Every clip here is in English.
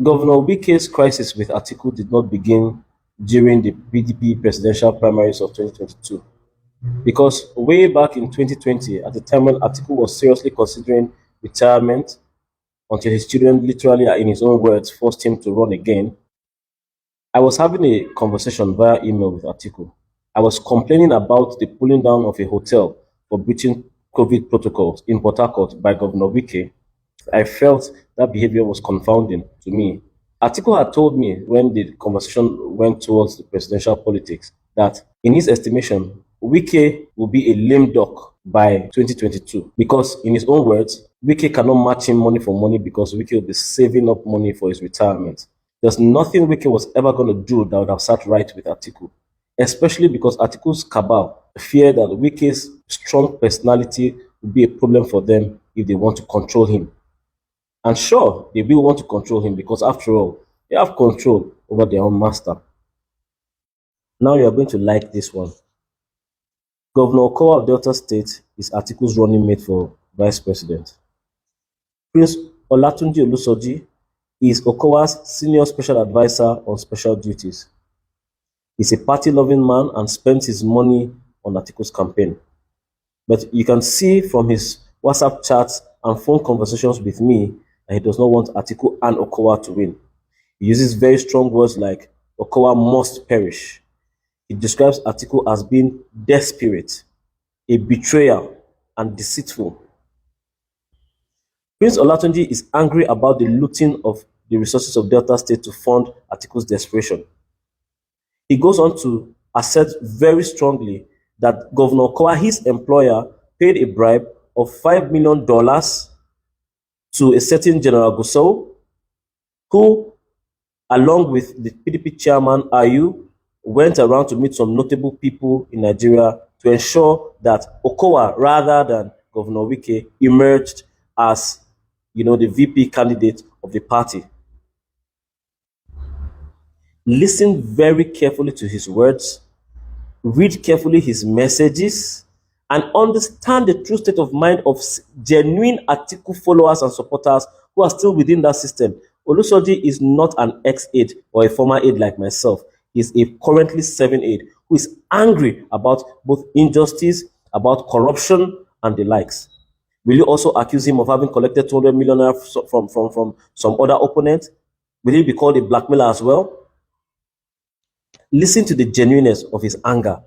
Governor Wike's crisis with Atiku did not begin during the PDP presidential primaries of 2022. Because way back in 2020, at the time when Atiku was seriously considering retirement, until his children literally, in his own words, forced him to run again, I was having a conversation via email with Atiku. I was complaining about the pulling down of a hotel for breaching COVID protocols in Port Harcourt by Governor Wike. I felt that behavior was confounding to me. Atiku had told me when the conversation went towards the presidential politics that, in his estimation, Wike will be a lame duck by 2022 because, in his own words, Wike cannot match him money for money because Wike will be saving up money for his retirement. There's nothing Wike was ever going to do that would have sat right with Atiku, especially because Atiku's cabal fear that Wike's strong personality will be a problem for them if they want to control him. And sure, they will want to control him because, after all, they have control over their own master. Now you are going to like this one. Governor Okowa of Delta State is Atiku's running mate for vice president. Prince Olatunji Olusoji is Okowa's senior special advisor on special duties. He's a party-loving man and spends his money on Atiku's campaign. But you can see from his WhatsApp chats and phone conversations with me that he does not want Atiku and Okowa to win. He uses very strong words like Okowa must perish. He describes Atiku as being desperate, a betrayer, and deceitful. Prince Olatunji is angry about the looting of the resources of Delta State to fund Atiku's desperation. He goes on to assert very strongly that Governor Okowa, his employer, paid a bribe of $5 million to a certain General Gusau, who, along with the PDP chairman Ayu, went around to meet some notable people in Nigeria to ensure that Okowa, rather than Governor Wike, emerged as, the VP candidate of the party. Listen very carefully to his words, read carefully his messages, and understand the true state of mind of genuine Atiku followers and supporters who are still within that system. Olusoji is not an ex-aide or a former aide like myself. He's a currently serving aide who is angry about both injustice, about corruption, and the likes. Will you also accuse him of having collected 200 million from some other opponent? Will he be called a blackmailer as well? Listen to the genuineness of his anger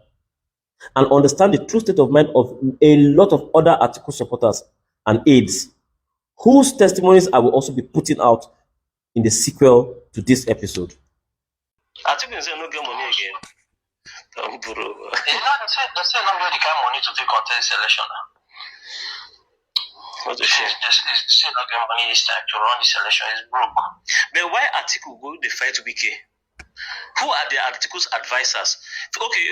and understand the true state of mind of a lot of other Atiku supporters and aides, whose testimonies I will also be putting out in the sequel to this episode. Atiku say no get money again. They say not get the kind of money to take contest election now. What the shit? They say not get money this time to run this election. It's broke. But why Atiku go the fight Wike? Who are the Atiku's advisors? Okay,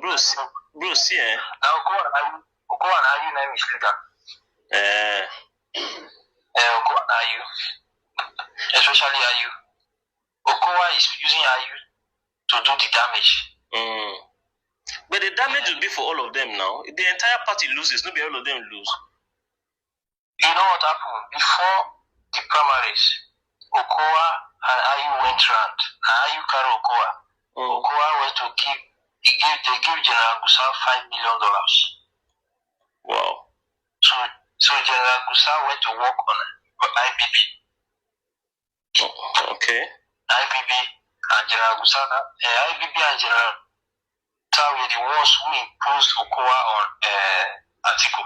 bro, see, Okowa and Ayu name is leader. Okowa and Ayu, especially Ayu. Okowa is using Ayu to do the damage. But the damage will be for all of them now. The entire party loses, not be all of them lose. You know what happened? Before the primaries, Okowa and Ayu went round. Ayu carried Okowa. Okowa went to they gave General Gusau $5 million. Wow. So General Gusau went to work on IBB. Okay. IBB and General Gusau, IBB and General Gusau were the ones who imposed Okowa on Atiku.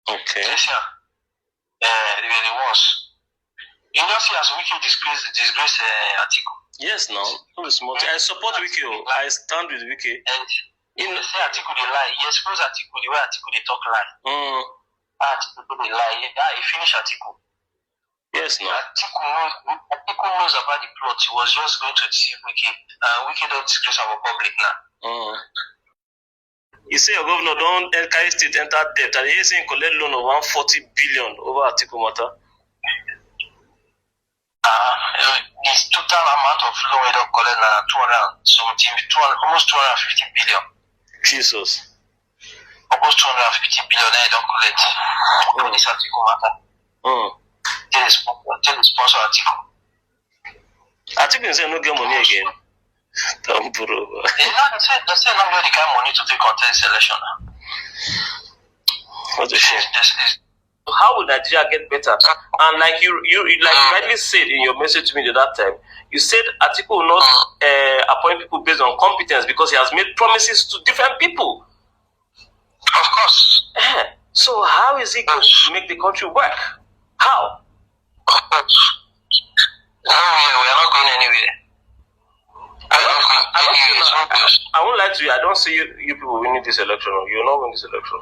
Okay. Yes, yeah. They were the ones. You don't see as Wike disgrace Atiku. Yes, no. I support Wike. I stand with Wike. And you say Atiku they lie. You expose Atiku the way Atiku they talk lie. Atiku they lie. Yeah, he finish Atiku. Yes, no. Atiku knows about the plot. He was just going to deceive Wike. Wike don't disgrace our public now. You say your governor don't carry state enter debt, and he's saying collect loan of 140 billion over Atiku matter. The total amount of loan we don't collect now almost 250 billion. Jesus. Almost 250 billion they don't collect. This Atiku matter. Tell the sponsor Atiku. Atiku say no get money again. Don't bro. They say not get the kind of money to take contest election. What the shit? How will Nigeria get better? And like you rightly said in your message to me at that time, you said Atiku will not appoint people based on competence because he has made promises to different people. Of course. So how is he going to make the country work? How? Of course. No, we are not going anywhere. I won't lie to you. I don't see you people winning this election. You will not win this election.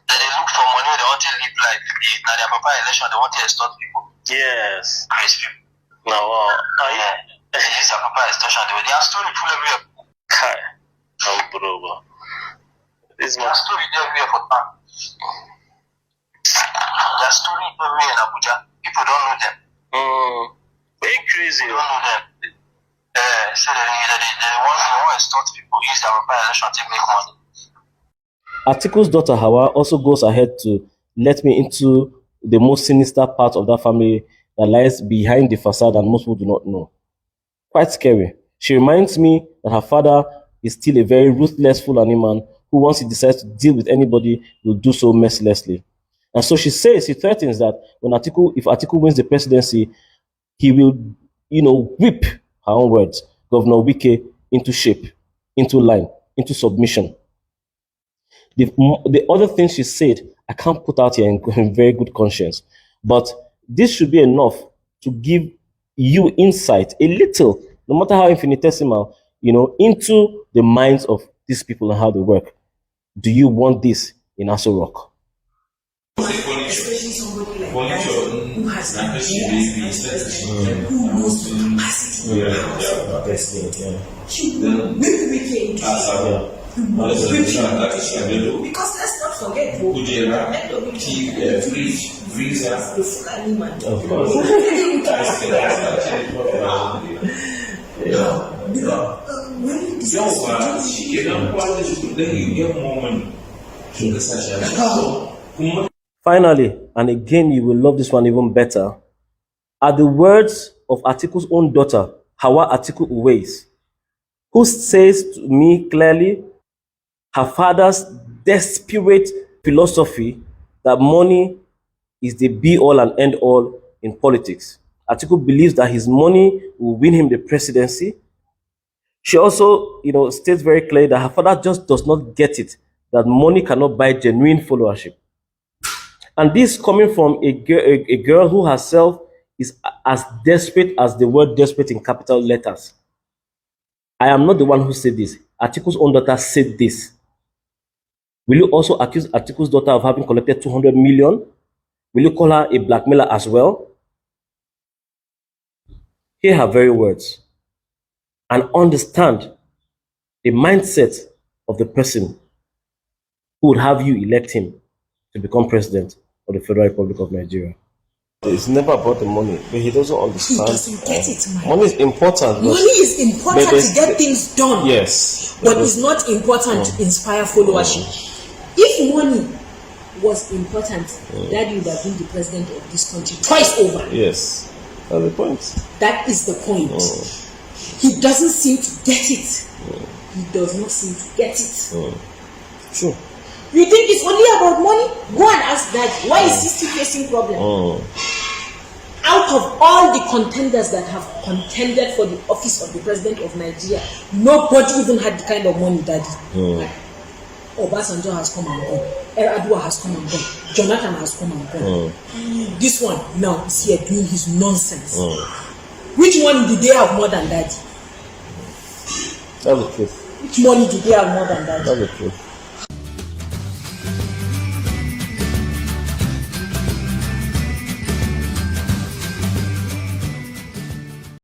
They look for money. They want to live like now their papa election. They want to extort people. Yes. Praise people. No. This is their papa extortion. They are story full everywhere. Kai. Bro. This they are story everywhere for town. They are story everywhere in Abuja. People don't know them. Very crazy. They don't know them. So they want to extort people. Use their papa election to make money. Atiku's daughter Hawa also goes ahead to let me into the most sinister part of that family that lies behind the facade and most people do not know. Quite scary. She reminds me that her father is still a very ruthless Fulani man who, once he decides to deal with anybody, will do so mercilessly. And so she threatens that if Atiku wins the presidency, he will, whip, her own words, Governor Wike into shape, into line, into submission. The other thing she said, I can't put out here in very good conscience, but this should be enough to give you insight, a little, no matter how infinitesimal, into the minds of these people and how they work. Do you want this in Aso Rock? Especially somebody like that who has the ideas, who knows the capacity of the president. She will whip Wike into because let's not forget, the Fulani man. Of course. Finally, and again you will love this one even better, are the words of Atiku's own daughter, Hawa Atiku Uwais, who says to me clearly her father's desperate philosophy that money is the be-all and end-all in politics. Atiku believes that his money will win him the presidency. She also, states very clearly that her father just does not get it, that money cannot buy genuine followership. And this coming from a girl who herself is as desperate as the word desperate in capital letters. I am not the one who said this. Atiku's own daughter said this. Will you also accuse Atiku's daughter of having collected 200 million? Will you call her a blackmailer as well? Hear her very words and understand the mindset of the person who would have you elect him to become president of the Federal Republic of Nigeria. It's never about the money, but he doesn't understand. He doesn't get it, man. Money is important. Money is important to get things done. Yes. But it's not important to inspire followership. If money was important, Daddy would have been the president of this country twice over. Yes. That's the point. That is the point. He doesn't seem to get it. He does not seem to get it. True. You think it's only about money? Go and ask Daddy. Why is he still facing problem? Out of all the contenders that have contended for the office of the president of Nigeria, nobody even had the kind of money Daddy. Obasanjo has come and gone. Adua has come and gone. Jonathan has come and gone. This one now is here doing his nonsense. Which one did they have more than Daddy? That's the truth. Which money did they have more than Daddy? That's the truth.